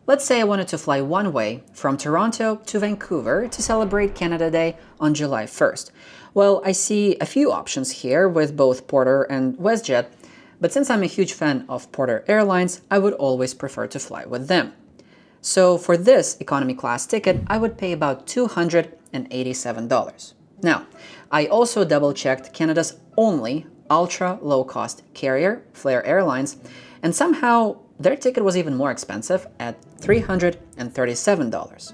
Let's say I wanted to fly one way from Toronto to Vancouver to celebrate Canada Day on July 1st. Well, I see a few options here with both Porter and WestJet, but since I'm a huge fan of Porter Airlines, I would always prefer to fly with them. So for this economy class ticket, I would pay about $287. Now, I also double-checked Canada's only ultra-low-cost carrier, Flair Airlines, and somehow their ticket was even more expensive at $337.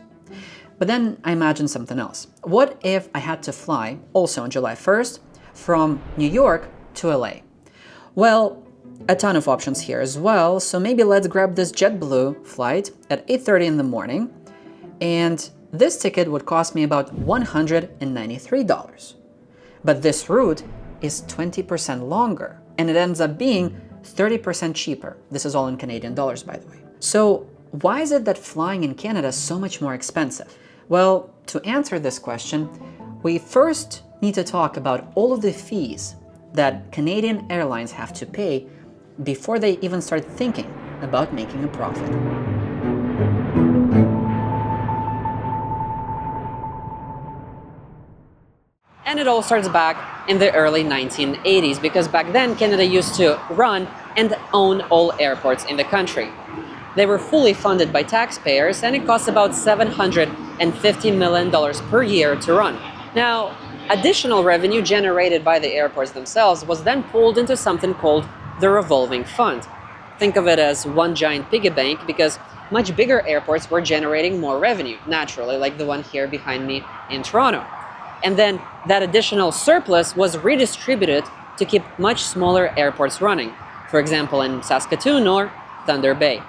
But then I imagined something else. What if I had to fly, also on July 1st, from New York to LA? Well, a ton of options here as well, so maybe let's grab this JetBlue flight at 8:30 in the morning, and this ticket would cost me about $193. But this route is 20% longer, and it ends up being 30% cheaper. This is all in Canadian dollars, by the way. So why is it that flying in Canada is so much more expensive? Well, to answer this question, we first need to talk about all of the fees that Canadian airlines have to pay before they even start thinking about making a profit. And it all starts back in the early 1980s, because back then Canada used to run and own all airports in the country. They were fully funded by taxpayers, and it cost about $750 million per year to run. Now, additional revenue generated by the airports themselves was then pulled into something called the revolving fund. Think of it as one giant piggy bank, because much bigger airports were generating more revenue, naturally, like the one here behind me in Toronto. And then that additional surplus was redistributed to keep much smaller airports running, for example in Saskatoon or Thunder Bay.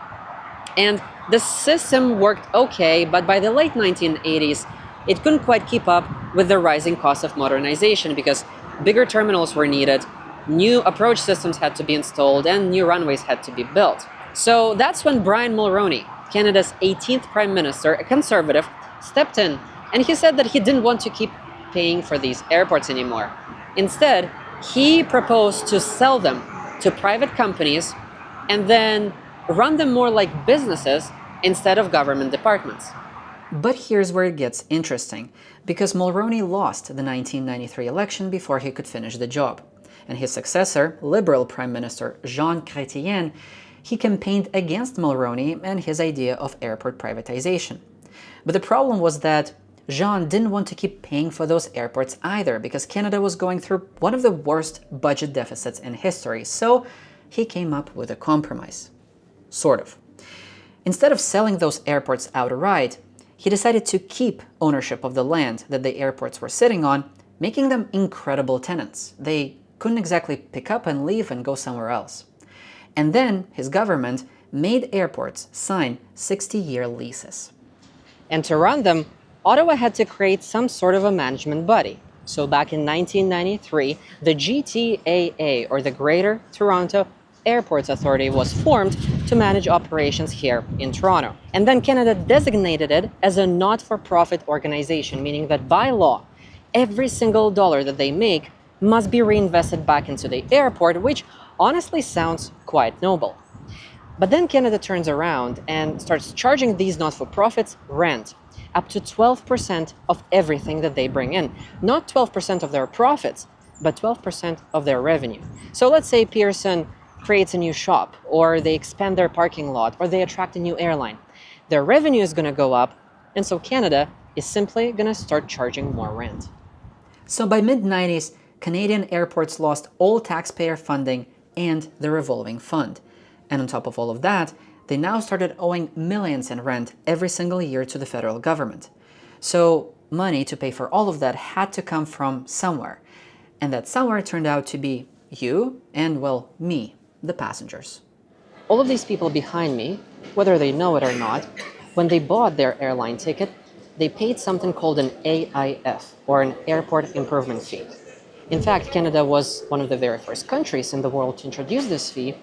And the system worked okay, but by the late 1980s, it couldn't quite keep up with the rising cost of modernization, because bigger terminals were needed, new approach systems had to be installed, and new runways had to be built. So that's when Brian Mulroney, Canada's 18th Prime Minister, a conservative, stepped in, and he said that he didn't want to keep paying for these airports anymore. Instead, he proposed to sell them to private companies and then run them more like businesses instead of government departments. But here's where it gets interesting, because Mulroney lost the 1993 election before he could finish the job. And his successor, Liberal Prime Minister Jean Chrétien, he campaigned against Mulroney and his idea of airport privatization. But the problem was that Jean didn't want to keep paying for those airports either, because Canada was going through one of the worst budget deficits in history, so he came up with a compromise. Sort of. Instead of selling those airports outright, he decided to keep ownership of the land that the airports were sitting on, making them incredible tenants. They couldn't exactly pick up and leave and go somewhere else. And then his government made airports sign 60-year leases. And to run them, Ottawa had to create some sort of a management body. So back in 1993, the GTAA, or the Greater Toronto Airports Authority, was formed to manage operations here in Toronto. And then Canada designated it as a not-for-profit organization, meaning that by law, every single dollar that they make must be reinvested back into the airport, which honestly sounds quite noble. But then Canada turns around and starts charging these not-for-profits rent, up to 12% of everything that they bring in. Not 12% of their profits, but 12% of their revenue. So let's say Pearson creates a new shop, or they expand their parking lot, or they attract a new airline. Their revenue is going to go up, and so Canada is simply going to start charging more rent. So by mid-90s, Canadian airports lost all taxpayer funding and the revolving fund. And on top of all of that, they now started owing millions in rent every single year to the federal government. So money to pay for all of that had to come from somewhere. And that somewhere turned out to be you and, well, me, the passengers. All of these people behind me, whether they know it or not, when they bought their airline ticket, they paid something called an AIF, or an Airport Improvement Fee. In fact, Canada was one of the very first countries in the world to introduce this fee,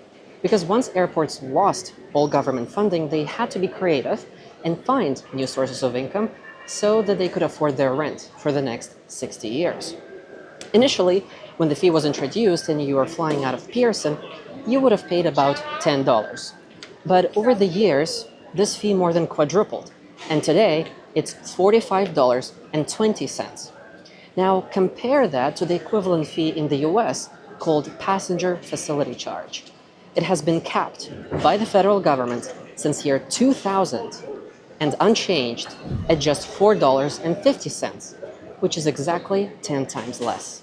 because once airports lost all government funding, they had to be creative and find new sources of income so that they could afford their rent for the next 60 years. Initially, when the fee was introduced and you were flying out of Pearson, you would have paid about $10. But over the years, this fee more than quadrupled, and today it's $45.20. Now compare that to the equivalent fee in the US called passenger facility charge. It has been capped by the federal government since year 2000 and unchanged at just $4.50, which is exactly 10 times less.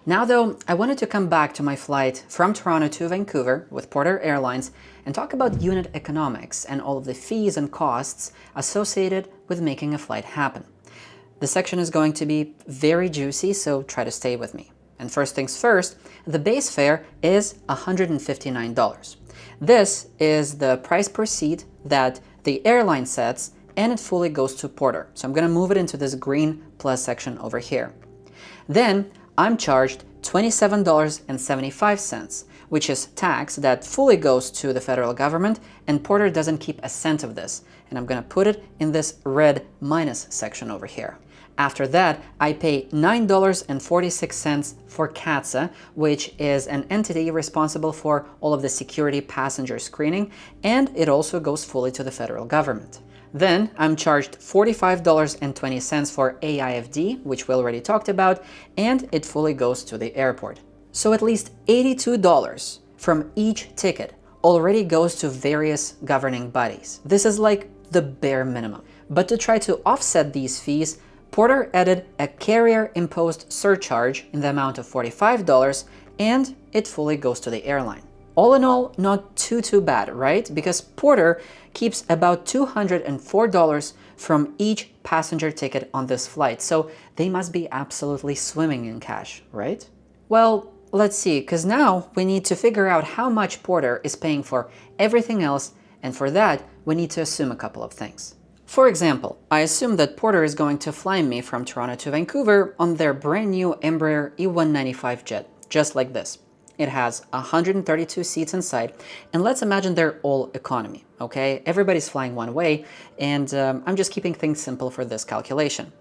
Now though, I wanted to come back to my flight from Toronto to Vancouver with Porter Airlines and talk about unit economics and all of the fees and costs associated with making a flight happen. The section is going to be very juicy, so try to stay with me. And first things first, the base fare is $159. This is the price per seat that the airline sets, and it fully goes to Porter. So I'm going to move it into this green plus section over here. Then I'm charged $27.75, which is tax that fully goes to the federal government, and Porter doesn't keep a cent of this. And I'm going to put it in this red minus section over here. After that, I pay $9.46 for CATSA, which is an entity responsible for all of the security passenger screening, and it also goes fully to the federal government. Then I'm charged $45.20 for AIFD, which we already talked about, and it fully goes to the airport. So at least $82 from each ticket already goes to various governing bodies. This is like the bare minimum. But to try to offset these fees, Porter added a carrier-imposed surcharge in the amount of $45, and it fully goes to the airline. All in all, not too bad, right? Because Porter keeps about $204 from each passenger ticket on this flight, so they must be absolutely swimming in cash, right? Well, let's see, because now we need to figure out how much Porter is paying for everything else, and for that, we need to assume a couple of things. For example, I assume that Porter is going to fly me from Toronto to Vancouver on their brand new Embraer E195 jet, just like this. It has 132 seats inside, and let's imagine they're all economy, okay? Everybody's flying one way, and I'm just keeping things simple for this calculation.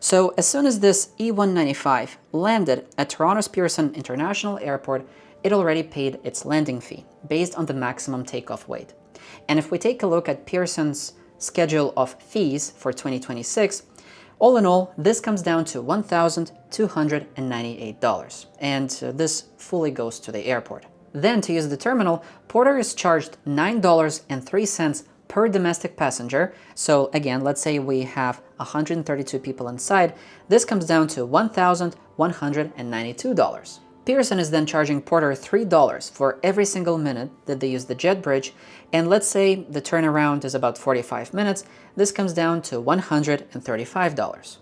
So as soon as this E195 landed at Toronto's Pearson International Airport, it already paid its landing fee based on the maximum takeoff weight. And if we take a look at Pearson's schedule of fees for 2026, all in all, this comes down to $1,298, and this fully goes to the airport. Then, to use the terminal, Porter is charged $9.03 per domestic passenger. So again, let's say we have 132 people inside. This comes down to $1,192. Pearson is then charging Porter $3 for every single minute that they use the jet bridge, and let's say the turnaround is about 45 minutes, this comes down to $135.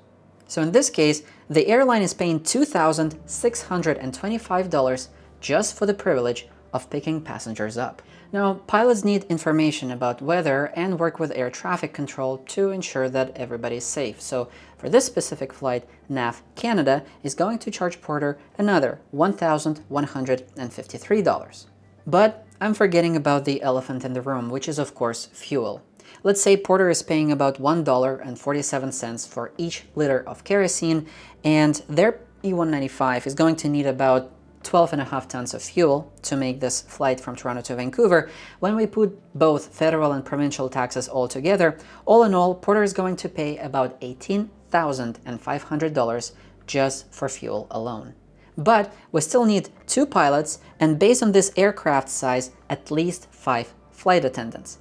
So in this case, the airline is paying $2,625 just for the privilege of picking passengers up. Now, pilots need information about weather and work with air traffic control to ensure that everybody is safe. So for this specific flight, NAV Canada is going to charge Porter another $1,153. But I'm forgetting about the elephant in the room, which is of course fuel. Let's say Porter is paying about $1.47 for each liter of kerosene, and their E195 is going to need about 12.5 tons of fuel to make this flight from Toronto to Vancouver. When we put both federal and provincial taxes all together, all in all, Porter is going to pay about $18,500 just for fuel alone. But we still need 2 pilots, and based on this aircraft size, at least 5 flight attendants.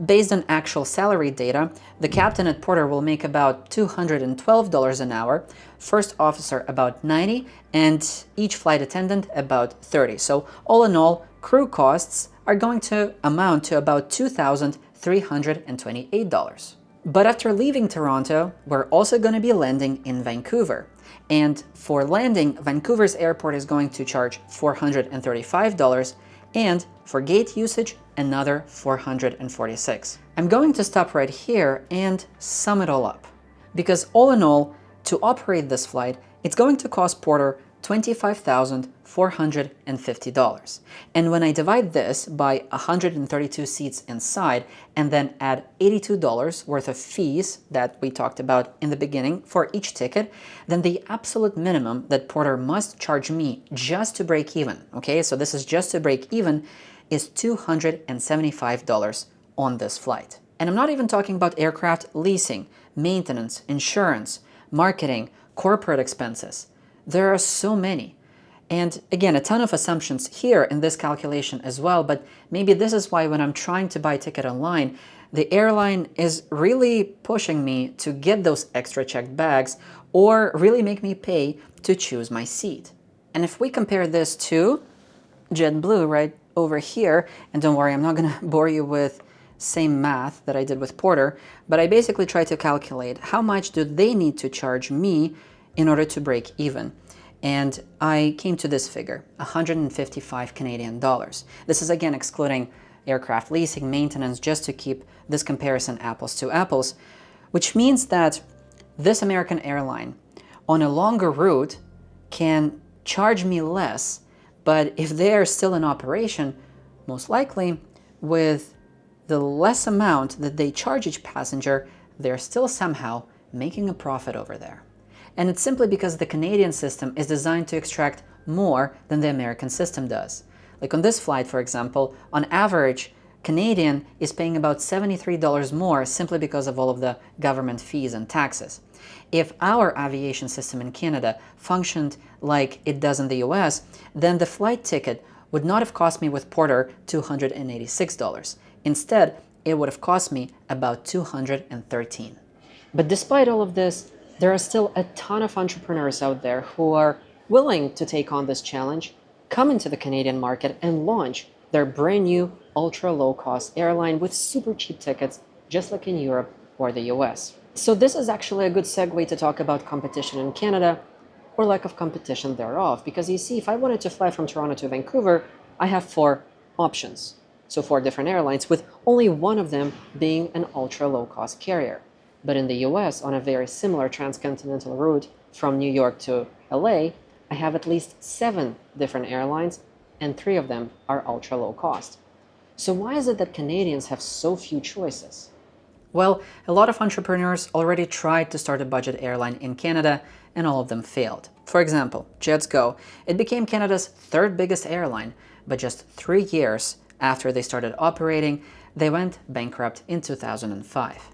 Based on actual salary data, the captain at Porter will make about $212 an hour, first officer about $90, and each flight attendant about $30. So all in all, crew costs are going to amount to about $2,328. But after leaving Toronto, we're also going to be landing in Vancouver. And for landing, Vancouver's airport is going to charge $435, and for gate usage, another $446. I'm going to stop right here and sum it all up, because all in all, to operate this flight, it's going to cost Porter $25,450. And when I divide this by 132 seats inside and then add $82 worth of fees that we talked about in the beginning for each ticket, then the absolute minimum that Porter must charge me just to break even, okay, so this is just to break even, is $275 on this flight. And I'm not even talking about aircraft leasing, maintenance, insurance, marketing, corporate expenses. There are so many. And again, a ton of assumptions here in this calculation as well, but maybe this is why when I'm trying to buy a ticket online, the airline is really pushing me to get those extra checked bags or really make me pay to choose my seat. And if we compare this to JetBlue right over here, and don't worry, I'm not going to bore you with same math that I did with Porter, but I basically try to calculate how much do they need to charge me in order to break even. And I came to this figure, 155 Canadian dollars. This is again excluding aircraft leasing, maintenance, just to keep this comparison apples to apples, which means that this American airline on a longer route can charge me less, but if they are still in operation, most likely with the less amount that they charge each passenger, they're still somehow making a profit over there. And it's simply because the Canadian system is designed to extract more than the American system does. Like on this flight, for example, on average, Canadian is paying about $73 more simply because of all of the government fees and taxes. If our aviation system in Canada functioned like it does in the US, then the flight ticket would not have cost me with Porter $286. Instead, it would have cost me about $213. But despite all of this, there are still a ton of entrepreneurs out there who are willing to take on this challenge, come into the Canadian market, and launch their brand new ultra low-cost airline with super cheap tickets, just like in Europe or the US. So this is actually a good segue to talk about competition in Canada, or lack of competition thereof, because you see, if I wanted to fly from Toronto to Vancouver, I have 4 options. So 4 different airlines, with only one of them being an ultra low-cost carrier. But in the US, on a very similar transcontinental route from New York to LA, I have at least 7 different airlines, and 3 of them are ultra low cost. So why is it that Canadians have so few choices? Well, a lot of entrepreneurs already tried to start a budget airline in Canada, and all of them failed. For example, Jets Go. It became Canada's 3rd biggest airline, but just 3 years after they started operating, they went bankrupt in 2005.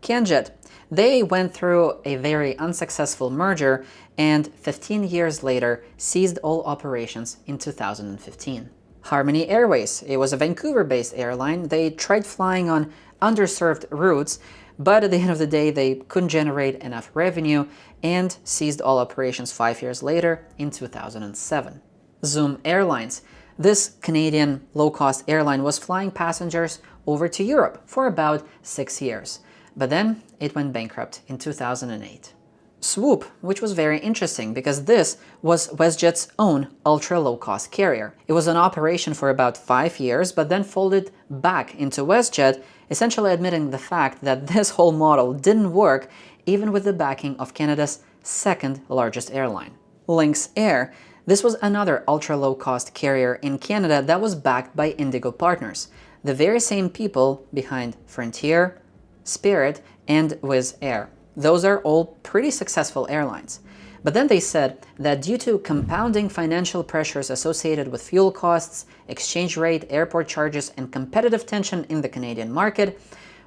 CanJet, they went through a very unsuccessful merger and 15 years later ceased all operations in 2015. Harmony Airways, it was a Vancouver-based airline. They tried flying on underserved routes, but at the end of the day, they couldn't generate enough revenue and ceased all operations 5 years later in 2007. Zoom Airlines. This Canadian low-cost airline was flying passengers over to Europe for about 6 years. But then it went bankrupt in 2008. Swoop, which was very interesting because this was WestJet's own ultra low-cost carrier. It was in operation for about 5 years, but then folded back into WestJet, essentially admitting the fact that this whole model didn't work even with the backing of Canada's 2nd largest airline. Lynx Air. This was another ultra low-cost carrier in Canada that was backed by Indigo Partners, the very same people behind Frontier, Spirit, and Wizz Air. Those are all pretty successful airlines. But then they said that due to compounding financial pressures associated with fuel costs, exchange rate, airport charges, and competitive tension in the Canadian market,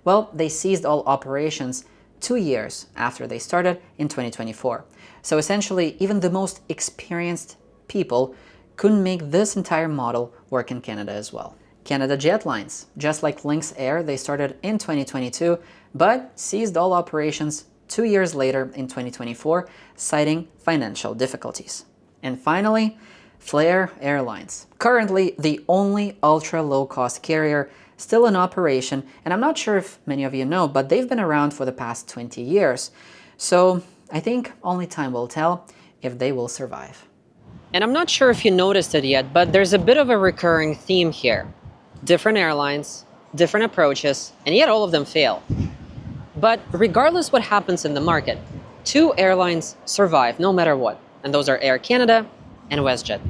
well, they ceased all operations 2 years after they started in 2024. So essentially, even the most experienced people couldn't make this entire model work in Canada as well. Canada Jetlines, just like Lynx Air, they started in 2022, but ceased all operations 2 years later in 2024, citing financial difficulties. And finally, Flair Airlines, currently the only ultra low-cost carrier still in operation, and I'm not sure if many of you know, but they've been around for the past 20 years. So I think only time will tell if they will survive. And I'm not sure if you noticed it yet, but there's a bit of a recurring theme here. Different airlines, different approaches, and yet all of them fail. But regardless what happens in the market, 2 airlines survive no matter what, and those are Air Canada and WestJet.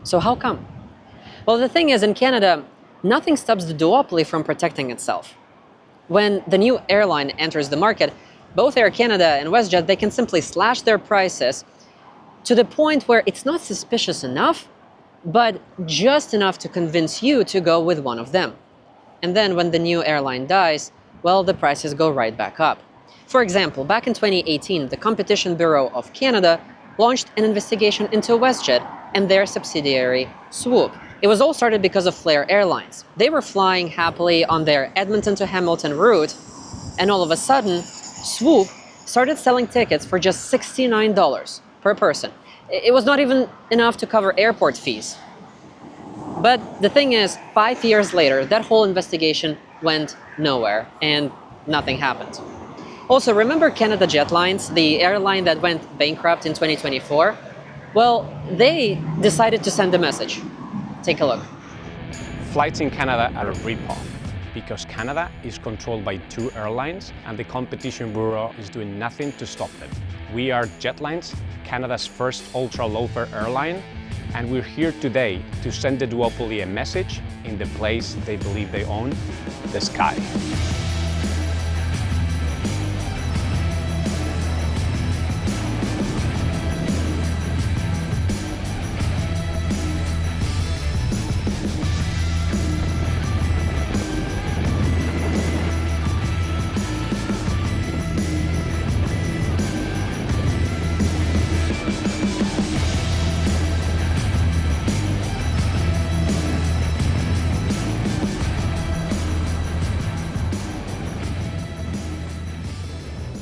So how come? Well, the thing is, in Canada, nothing stops the duopoly from protecting itself. When the new airline enters the market, both Air Canada and WestJet, they can simply slash their prices to the point where it's not suspicious enough, but just enough to convince you to go with one of them. And then when the new airline dies, well, the prices go right back up. For example, back in 2018, the Competition Bureau of Canada launched an investigation into WestJet and their subsidiary, Swoop. It was all started because of Flair Airlines. They were flying happily on their Edmonton to Hamilton route, and all of a sudden, Swoop started selling tickets for just $69 per person. It was not even enough to cover airport fees. But the thing is, 5 years later, that whole investigation went nowhere and nothing happened. Also, remember Canada Jetlines, the airline that went bankrupt in 2024? Well, they decided to send a message. Take a look. Flights in Canada are a rip-off because Canada is controlled by two airlines and the Competition Bureau is doing nothing to stop them. We are Jetlines, Canada's first ultra-low-fare airline, and we're here today to send the duopoly a message in the place they believe they own, the sky.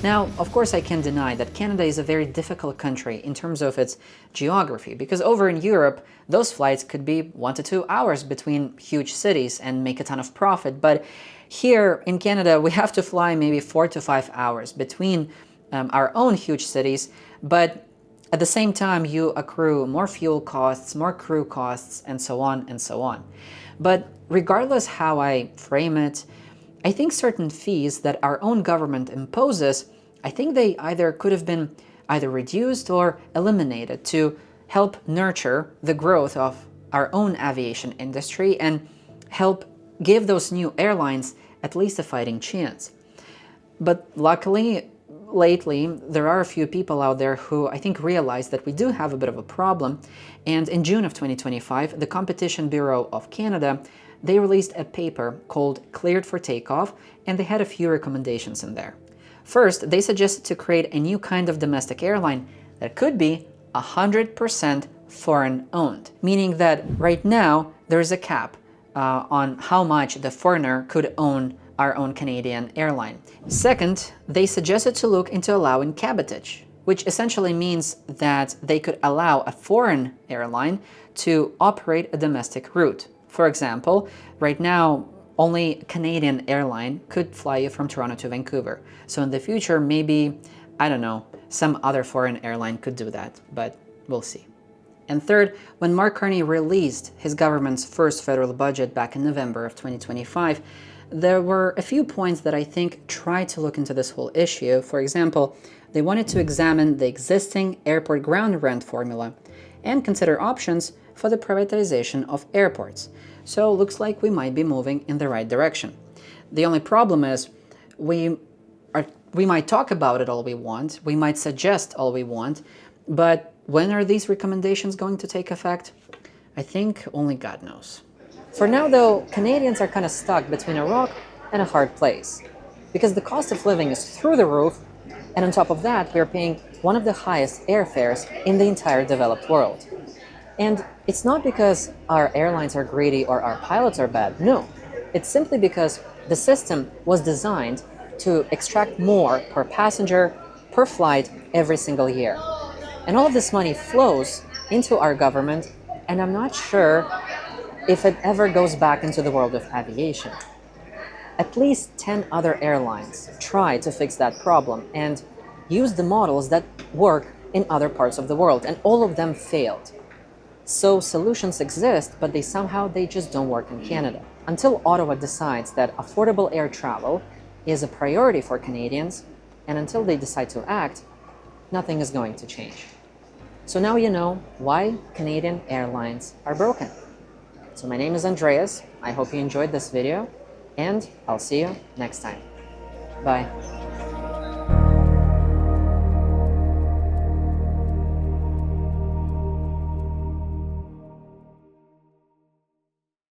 Now, of course, I can't deny that Canada is a very difficult country in terms of its geography, because over in Europe, those flights could be 1 to 2 hours between huge cities and make a ton of profit. But here in Canada, we have to fly maybe 4 to 5 hours between our own huge cities, but at the same time, you accrue more fuel costs, more crew costs, and so on and so on. But regardless how I frame it, I think certain fees that our own government imposes, I think they either could have been either reduced or eliminated to help nurture the growth of our own aviation industry and help give those new airlines at least a fighting chance. But luckily, lately, there are a few people out there who I think realize that we do have a bit of a problem, and in June of 2025, the Competition Bureau of Canada, they released a paper called Cleared for Takeoff, and they had a few recommendations in there. First, they suggested to create a new kind of domestic airline that could be 100% foreign-owned, meaning that right now there is a cap on how much the foreigner could own our own Canadian airline. Second, they suggested to look into allowing cabotage, which essentially means that they could allow a foreign airline to operate a domestic route. For example, right now, only Canadian airline could fly you from Toronto to Vancouver. So in the future, maybe, I don't know, some other foreign airline could do that, but we'll see. And third, when Mark Carney released his government's first federal budget back in November of 2025, there were a few points that I think tried to look into this whole issue. For example, they wanted to examine the existing airport ground rent formula and consider options for the privatization of airports. So looks like we might be moving in the right direction. The only problem is we might talk about it all we want, we might suggest all we want, but when are these recommendations going to take effect? I think only God knows. For now though, Canadians are kind of stuck between a rock and a hard place, because the cost of living is through the roof, and on top of that, we're paying one of the highest airfares in the entire developed world. And it's not because our airlines are greedy or our pilots are bad, no. It's simply because the system was designed to extract more per passenger, per flight, every single year. And all of this money flows into our government, and I'm not sure if it ever goes back into the world of aviation. At least 10 other airlines tried to fix that problem and use the models that work in other parts of the world, and all of them failed. So solutions exist, but they just don't work in Canada. Until Ottawa decides that affordable air travel is a priority for Canadians, and until they decide to act, nothing is going to change. So now you know why Canadian airlines are broken. So my name is Andreas. I hope you enjoyed this video, and I'll see you next time. Bye.